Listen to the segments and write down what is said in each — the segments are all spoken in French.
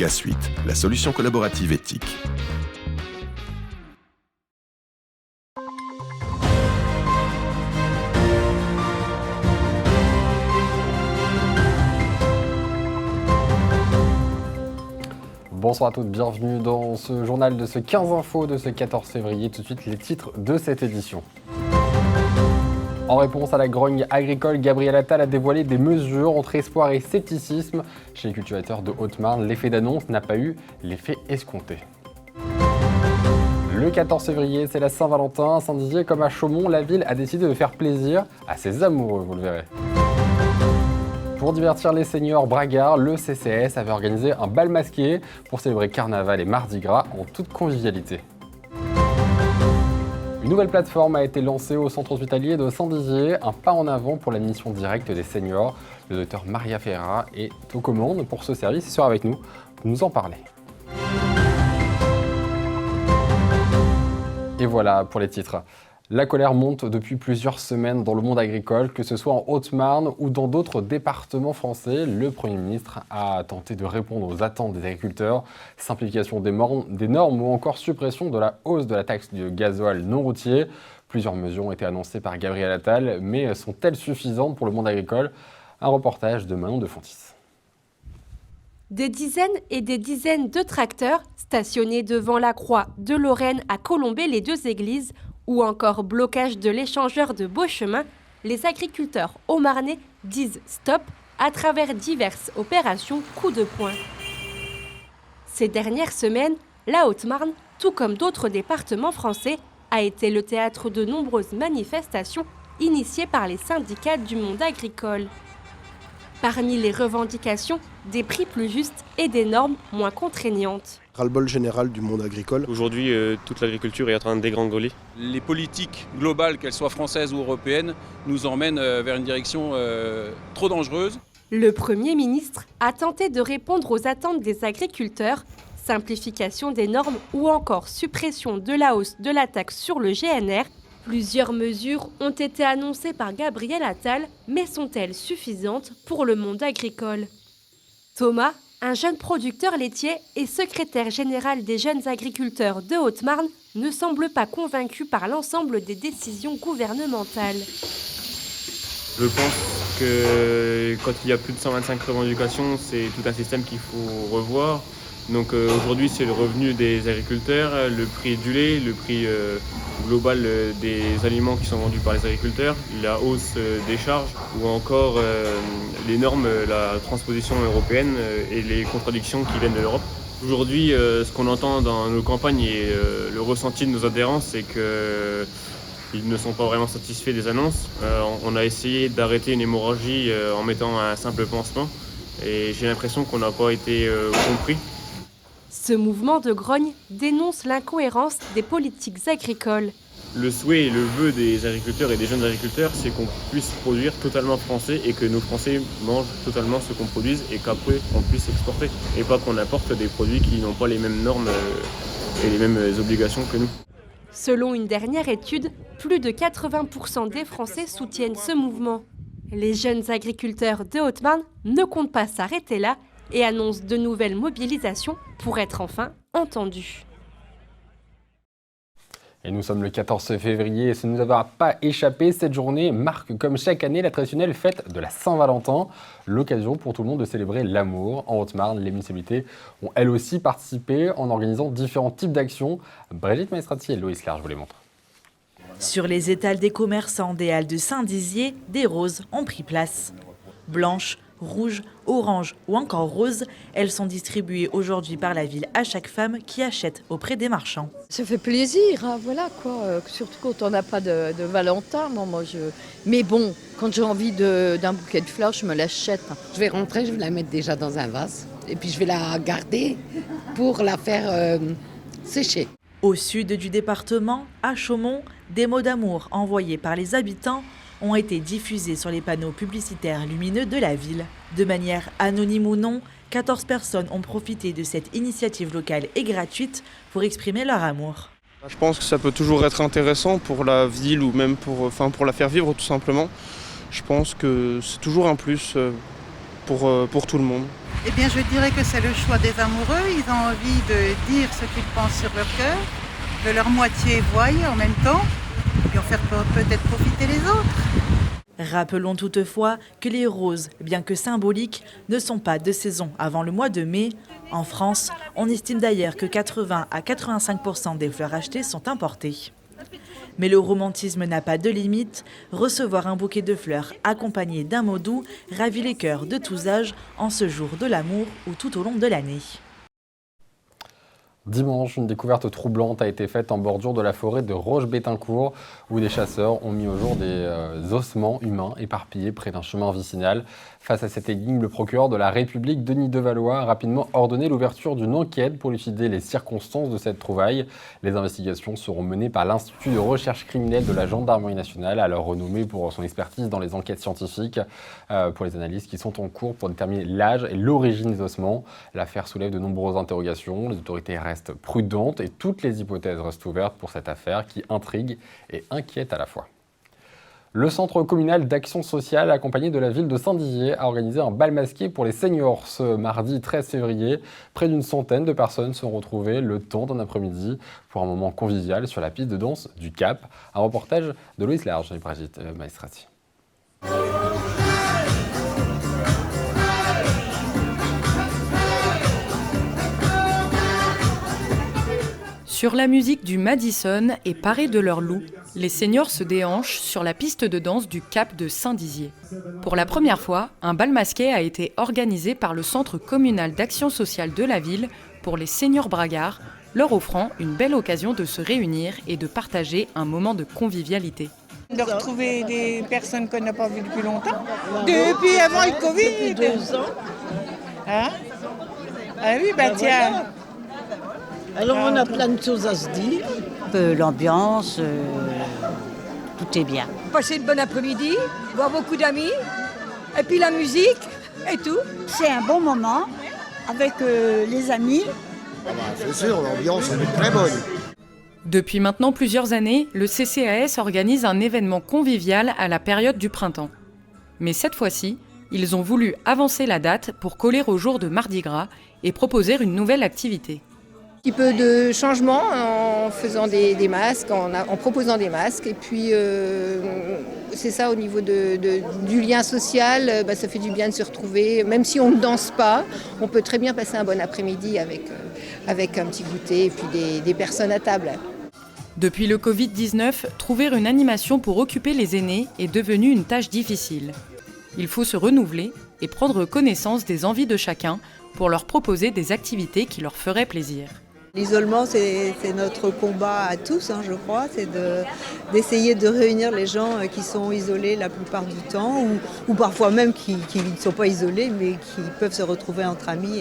K-Suite, la solution collaborative éthique. Bonsoir à toutes, bienvenue dans ce journal de ce 15 infos de ce 14 février. Tout de suite, les titres de cette édition. En réponse à la grogne agricole, Gabriel Attal a dévoilé des mesures entre espoir et scepticisme. Chez les cultivateurs de Haute-Marne, l'effet d'annonce n'a pas eu l'effet escompté. Le 14 février, c'est la Saint-Valentin. À Saint-Dizier comme à Chaumont, la ville a décidé de faire plaisir à ses amoureux, vous le verrez. Pour divertir les seniors bragards, le CCAS avait organisé un bal masqué pour célébrer Carnaval et Mardi Gras en toute convivialité. Une nouvelle plateforme a été lancée au centre hospitalier de Saint-Dizier, un pas en avant pour l'admission directe des seniors. Le docteur Maria Ferra est aux commandes pour ce service et sera avec nous pour nous en parler. Et voilà pour les titres. La colère monte depuis plusieurs semaines dans le monde agricole, que ce soit en Haute-Marne ou dans d'autres départements français. Le Premier ministre a tenté de répondre aux attentes des agriculteurs, simplification des normes ou encore suppression de la hausse de la taxe du gasoil non routier. Plusieurs mesures ont été annoncées par Gabriel Attal, mais sont-elles suffisantes pour le monde agricole? Un reportage de Manon de Fontis. Des dizaines et des dizaines de tracteurs stationnés devant la Croix de Lorraine à Colombey-les-Deux-Églises ou encore blocage de l'échangeur de Beauchemin, les agriculteurs haut-marnais disent stop à travers diverses opérations coup de poing. Ces dernières semaines, la Haute-Marne, tout comme d'autres départements français, a été le théâtre de nombreuses manifestations initiées par les syndicats du monde agricole. Parmi les revendications, des prix plus justes et des normes moins contraignantes. Ras-le-bol général du monde agricole. Aujourd'hui, toute l'agriculture est en train de dégringoler. Les politiques globales, qu'elles soient françaises ou européennes, nous emmènent vers une direction trop dangereuse. Le Premier ministre a tenté de répondre aux attentes des agriculteurs, simplification des normes ou encore suppression de la hausse de la taxe sur le GNR. Plusieurs mesures ont été annoncées par Gabriel Attal, mais sont-elles suffisantes pour le monde agricole? Thomas, un jeune producteur laitier et secrétaire général des jeunes agriculteurs de Haute-Marne, ne semble pas convaincu par l'ensemble des décisions gouvernementales. Je pense que quand il y a plus de 125 revendications, c'est tout un système qu'il faut revoir. Donc aujourd'hui, c'est le revenu des agriculteurs, le prix du lait, le prix global des aliments qui sont vendus par les agriculteurs, la hausse des charges ou encore les normes, la transposition européenne et les contradictions qui viennent de l'Europe. Aujourd'hui, ce qu'on entend dans nos campagnes et le ressenti de nos adhérents, c'est qu'ils ne sont pas vraiment satisfaits des annonces. On a essayé d'arrêter une hémorragie en mettant un simple pansement et j'ai l'impression qu'on n'a pas été compris. Ce mouvement de grogne dénonce l'incohérence des politiques agricoles. Le souhait et le vœu des agriculteurs et des jeunes agriculteurs, c'est qu'on puisse produire totalement français et que nos Français mangent totalement ce qu'on produise et qu'après on puisse exporter. Et pas qu'on importe des produits qui n'ont pas les mêmes normes et les mêmes obligations que nous. Selon une dernière étude, plus de 80% des Français soutiennent ce mouvement. Les jeunes agriculteurs de Haute-Marne ne comptent pas s'arrêter là et annonce de nouvelles mobilisations pour être enfin entendus. Et nous sommes le 14 février et ça ne nous aura pas échappé. Cette journée marque comme chaque année la traditionnelle fête de la Saint-Valentin. L'occasion pour tout le monde de célébrer l'amour. En Haute-Marne, les municipalités ont elles aussi participé en organisant différents types d'actions. Brigitte Maestrati et Loïs Large vous les montrent. Sur les étals des commerçants des Halles de Saint-Dizier, des roses ont pris place. Blanches, rouges, oranges ou encore roses, elles sont distribuées aujourd'hui par la ville à chaque femme qui achète auprès des marchands. Ça fait plaisir, hein, voilà quoi. Surtout quand on n'a pas de Valentin. Mais bon, quand j'ai envie d'un bouquet de fleurs, je me l'achète. Je vais rentrer, je vais la mettre déjà dans un vase et puis je vais la garder pour la faire sécher. Au sud du département, à Chaumont, des mots d'amour envoyés par les habitants ont été diffusés sur les panneaux publicitaires lumineux de la ville. De manière anonyme ou non, 14 personnes ont profité de cette initiative locale et gratuite pour exprimer leur amour. Je pense que ça peut toujours être intéressant pour la ville ou même pour la faire vivre tout simplement. Je pense que c'est toujours un plus pour tout le monde. Eh bien, je dirais que c'est le choix des amoureux. Ils ont envie de dire ce qu'ils pensent sur leur cœur, que leur moitié voie en même temps, et en faire peut-être profiter les autres. Rappelons toutefois que les roses, bien que symboliques, ne sont pas de saison avant le mois de mai. En France, on estime d'ailleurs que 80 à 85% des fleurs achetées sont importées. Mais le romantisme n'a pas de limite. Recevoir un bouquet de fleurs accompagné d'un mot doux ravit les cœurs de tous âges en ce jour de l'amour ou tout au long de l'année. Dimanche, une découverte troublante a été faite en bordure de la forêt de Roche-Béthincourt, où des chasseurs ont mis au jour des ossements humains éparpillés près d'un chemin vicinal. Face à cette énigme, le procureur de la République, Denis Devallois, a rapidement ordonné l'ouverture d'une enquête pour élucider les circonstances de cette trouvaille. Les investigations seront menées par l'Institut de recherche criminelle de la Gendarmerie nationale, alors renommé pour son expertise dans les enquêtes scientifiques, pour les analyses qui sont en cours pour déterminer l'âge et l'origine des ossements. L'affaire soulève de nombreuses interrogations. Les autorités restent prudentes et toutes les hypothèses restent ouvertes pour cette affaire qui intrigue et inquiète à la fois. Le Centre communal d'action sociale, accompagné de la ville de Saint-Dizier, a organisé un bal masqué pour les seniors ce mardi 13 février. Près d'une centaine de personnes sont retrouvées le temps d'un après-midi pour un moment convivial sur la piste de danse du Cap. Un reportage de Loïs Large et Brigitte Maestrati. Sur la musique du Madison et parés de leur loup, les seniors se déhanchent sur la piste de danse du Cap de Saint-Dizier. Pour la première fois, un bal masqué a été organisé par le Centre communal d'action sociale de la ville pour les seniors bragards, leur offrant une belle occasion de se réunir et de partager un moment de convivialité. De retrouver des personnes qu'on n'a pas vues depuis longtemps, depuis avant le Covid. Depuis 2 ans. Hein? Ah oui, bah tiens. Alors on a plein de choses à se dire. L'ambiance, tout est bien. Passer une bonne après-midi, voir beaucoup d'amis, et puis la musique et tout. C'est un bon moment avec les amis. C'est sûr, l'ambiance est très bonne. Depuis maintenant plusieurs années, le CCAS organise un événement convivial à la période du printemps. Mais cette fois-ci, ils ont voulu avancer la date pour coller au jour de Mardi Gras et proposer une nouvelle activité. Un petit peu de changement en faisant des masques, en proposant des masques. Et puis, c'est ça au niveau du lien social, ça fait du bien de se retrouver. Même si on ne danse pas, on peut très bien passer un bon après-midi avec un petit goûter et puis des personnes à table. Depuis le Covid-19, trouver une animation pour occuper les aînés est devenu une tâche difficile. Il faut se renouveler et prendre connaissance des envies de chacun pour leur proposer des activités qui leur feraient plaisir. L'isolement, c'est notre combat à tous, je crois, c'est d'essayer de réunir les gens qui sont isolés la plupart du temps, ou parfois même qui ne sont pas isolés, mais qui peuvent se retrouver entre amis,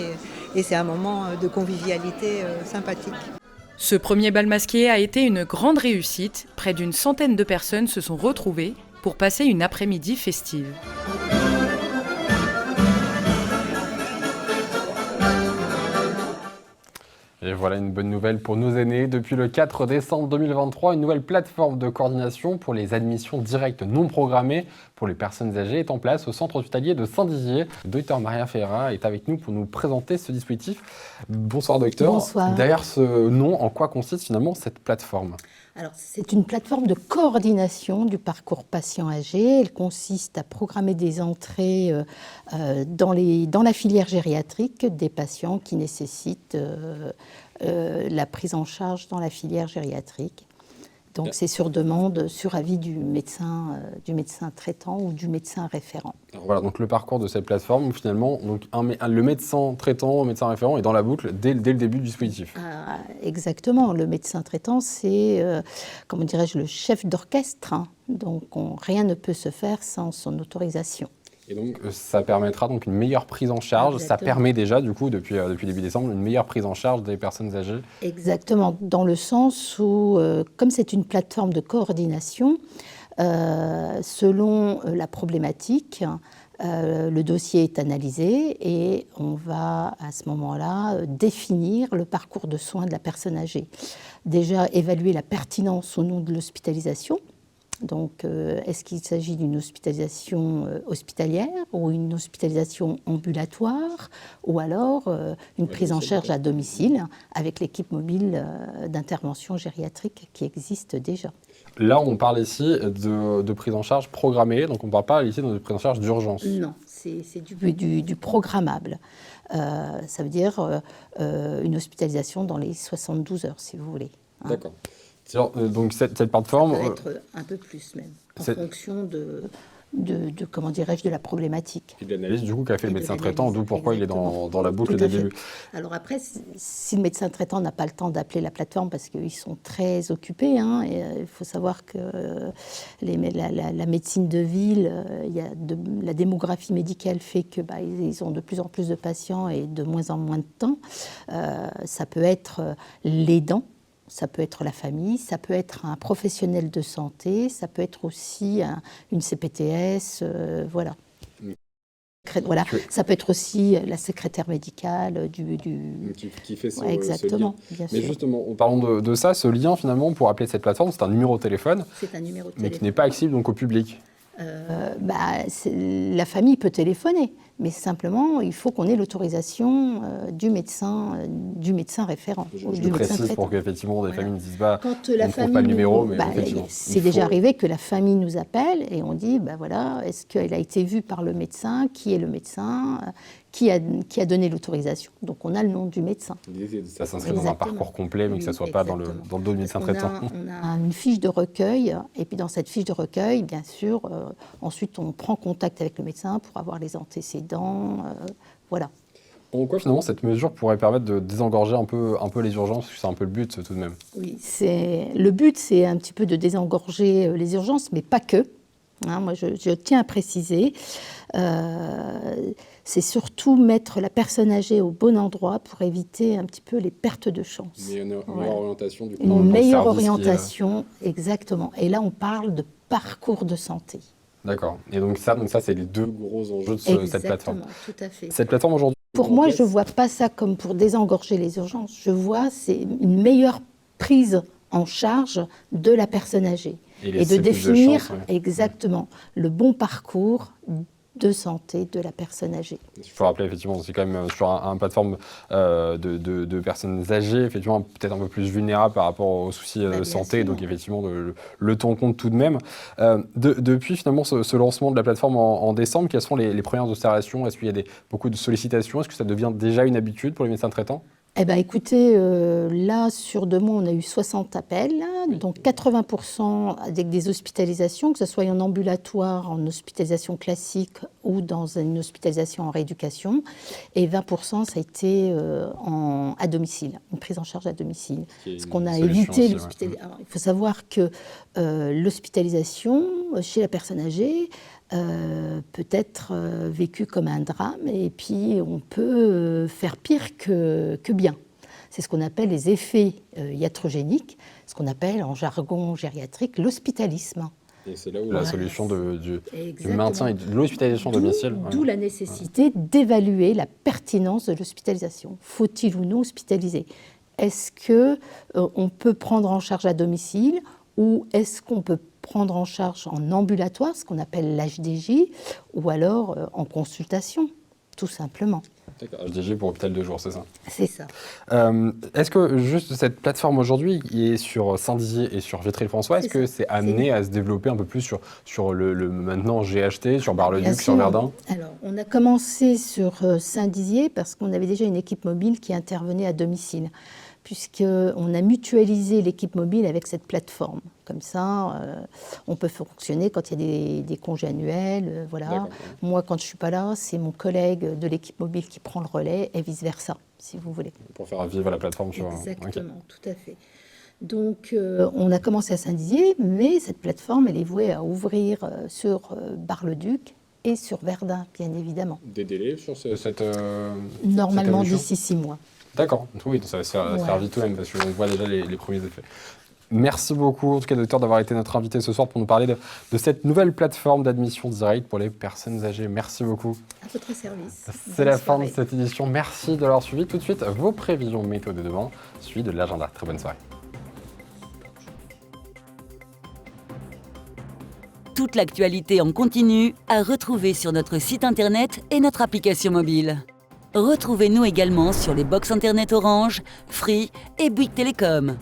et c'est un moment de convivialité sympathique. Ce premier bal masqué a été une grande réussite. Près d'une centaine de personnes se sont retrouvées pour passer une après-midi festive. Et voilà une bonne nouvelle pour nos aînés. Depuis le 4 décembre 2023, une nouvelle plateforme de coordination pour les admissions directes non programmées pour les personnes âgées est en place au centre hospitalier de Saint-Dizier. Docteur Maria Ferreira est avec nous pour nous présenter ce dispositif. Bonsoir docteur. Bonsoir. Derrière ce nom, en quoi consiste finalement cette plateforme ? Alors, c'est une plateforme de coordination du parcours patient âgé. Elle consiste à programmer des entrées dans la filière gériatrique des patients qui nécessitent la prise en charge dans la filière gériatrique. Donc, c'est sur demande, sur avis du médecin traitant ou du médecin référent. Alors voilà, donc le parcours de cette plateforme, où finalement, donc le médecin traitant, le médecin référent est dans la boucle dès le début du dispositif. Exactement. Le médecin traitant, c'est, comment dirais-je, le chef d'orchestre. Donc, rien ne peut se faire sans son autorisation. Et donc, ça permettra donc une meilleure prise en charge. Exactement. Ça permet déjà, du coup, depuis début décembre, une meilleure prise en charge des personnes âgées. Exactement, dans le sens où, comme c'est une plateforme de coordination, selon la problématique, le dossier est analysé et on va, à ce moment-là, définir le parcours de soins de la personne âgée. Déjà, évaluer la pertinence ou non de l'hospitalisation. Donc, est-ce qu'il s'agit d'une hospitalisation hospitalière ou une hospitalisation ambulatoire ou alors une prise en charge à domicile avec l'équipe mobile d'intervention gériatrique qui existe déjà. Là, on parle ici de prise en charge programmée, donc on ne parle pas ici de prise en charge d'urgence. Non, c'est du programmable. Ça veut dire une hospitalisation dans les 72 heures, si vous voulez. Hein. D'accord. Donc cette plateforme... Ça peut être un peu plus même, en fonction de comment dirais-je, de la problématique. Et de l'analyse du coup qu'a fait le médecin traitant, d'où pourquoi il est dans la boucle dès le début. Alors après, si le médecin traitant n'a pas le temps d'appeler la plateforme parce qu'ils sont très occupés, hein, et il faut savoir que la médecine de ville, la démographie médicale fait que ils ont de plus en plus de patients et de moins en moins de temps. Ça peut être l'aidant. Ça peut être la famille, ça peut être un professionnel de santé, ça peut être aussi une CPTS, voilà. Voilà. Ça peut être aussi la secrétaire médicale qui fait ce exactement, lien. Bien Mais sûr. justement, en parlant de ça, ce lien finalement pour appeler cette plateforme, c'est un numéro de téléphone, c'est un numéro de mais téléphone. qui n'est pas accessible donc au public. La famille peut téléphoner, mais simplement il faut qu'on ait l'autorisation du médecin référent. Je précise pour qu'effectivement des familles ne disent pas quand on la ne trouve famille pas le numéro, mais effectivement. C'est déjà arrivé que la famille nous appelle et on dit voilà, est-ce qu'elle a été vue par le médecin, qui est le médecin, qui a donné l'autorisation. Donc on a le nom du médecin. Ça s'inscrit dans un parcours complet, mais que ça ne soit pas dans le dos du médecin traitant. On a une fiche de recueil, et puis dans cette fiche de recueil, bien sûr, ensuite on prend contact avec le médecin pour avoir les antécédents, voilà. En quoi finalement cette mesure pourrait permettre de désengorger un peu les urgences, parce que c'est un peu le but tout de même. Oui, le but c'est un petit peu de désengorger les urgences, mais pas que. Hein, moi je tiens à préciser, c'est surtout mettre la personne âgée au bon endroit pour éviter un petit peu les pertes de chance. Mais une meilleure orientation du coup. Une meilleure orientation, exactement. Et là on parle de parcours de santé. D'accord. Et donc ça c'est les deux gros enjeux de cette plateforme. Exactement, tout à fait. Cette plateforme aujourd'hui. Pour moi, je ne vois pas ça comme pour désengorger les urgences. Je vois c'est une meilleure prise en charge de la personne âgée et de définir exactement le bon parcours de santé de la personne âgée. Il faut rappeler, effectivement, c'est quand même sur une plateforme de personnes âgées, effectivement, peut-être un peu plus vulnérables par rapport aux soucis santé, sûr. Donc effectivement, le temps compte tout de même. Depuis finalement ce lancement de la plateforme en décembre, quelles sont les premières observations? Est-ce qu'il y a beaucoup de sollicitations? Est-ce que ça devient déjà une habitude pour les médecins traitants? Eh bien, écoutez, là, sur 2 mois, on a eu 60 appels, donc 80% avec des hospitalisations, que ce soit en ambulatoire, en hospitalisation classique ou dans une hospitalisation en rééducation, et 20% ça a été à domicile, une prise en charge à domicile. Parce qu'on a évité l'hospitalisation. Il faut savoir que l'hospitalisation chez la personne âgée, peut être vécu comme un drame et puis on peut faire pire que bien. C'est ce qu'on appelle les effets iatrogéniques, ce qu'on appelle en jargon gériatrique l'hospitalisme. Et c'est là où la solution du maintien et de l'hospitalisation à domicile. D'où la nécessité d'évaluer la pertinence de l'hospitalisation. Faut-il ou non hospitaliser? Est-ce qu'on peut prendre en charge à domicile ou est-ce qu'on peut prendre en charge en ambulatoire, ce qu'on appelle l'HDJ, ou alors en consultation, tout simplement. D'accord, HDJ pour hôpital de jour, c'est ça? C'est ça. Est-ce que juste cette plateforme aujourd'hui, qui est sur Saint-Dizier et sur Vitry-le-François, est-ce que c'est amené à se développer un peu plus sur le maintenant GHT, sur Bar-le-Duc, sur Verdun? Alors, on a commencé sur Saint-Dizier parce qu'on avait déjà une équipe mobile qui intervenait à domicile, puisqu'on a mutualisé l'équipe mobile avec cette plateforme. Comme ça, on peut fonctionner quand il y a des congés annuels. Voilà. Moi, quand je ne suis pas là, c'est mon collègue de l'équipe mobile qui prend le relais et vice-versa, si vous voulez. Pour faire vivre la plateforme. Exactement, tout à fait. Donc, on a commencé à Saint-Dizier, mais cette plateforme, elle est vouée à ouvrir sur Bar-le-Duc et sur Verdun, bien évidemment. Des délais sur cette normalement d'ici 6 mois. D'accord, oui, ça va se faire vite tout de même, parce qu'on voit déjà les premiers effets. Merci beaucoup, en tout cas, docteur, d'avoir été notre invité ce soir pour nous parler de cette nouvelle plateforme d'admission directe pour les personnes âgées. Merci beaucoup. À votre service. C'est la fin de cette édition. Merci de l'avoir suivi. Tout de suite, vos prévisions météo de demain, suivi de l'agenda. Très bonne soirée. toute l'actualité en continu à retrouver sur notre site internet et notre application mobile. Retrouvez-nous également sur les box internet Orange, Free et Bouygues Télécom.